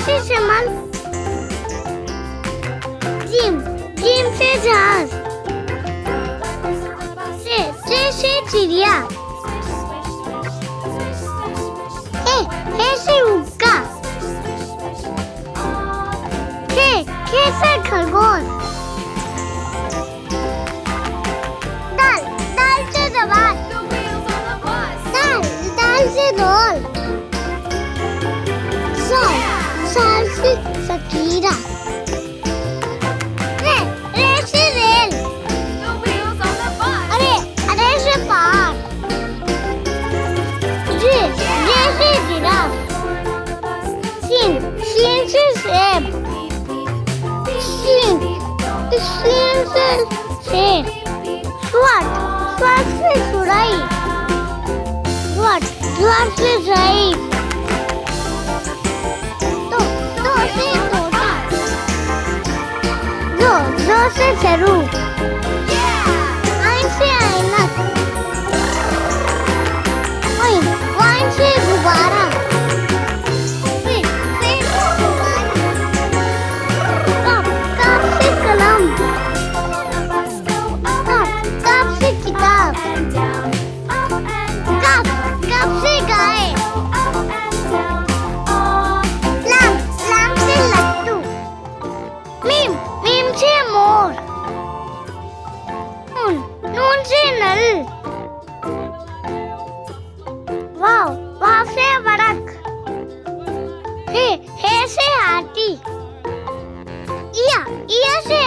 से चमन, जिम से जहाज, से चिड़िया, हे से हुक्का, खे से खरगोश, दाल से दवात, दाल से ढोल, साल से सकीरा, रे से रेल, अरे से पहाड़, जे से जिराफ, शीन से सेब, शीन से शेर, स्वाद से सुराही, स्वाद से सही, तो से तोता, जो से चरू, आइन से ऐनक, वाइन से गुब्बारा, कप से कलम, कप से किताब, कप से गाय, लाम से लट्टू, मीम से मोर, नून से नल, वाव से वड़क, हे से हाथी, इया से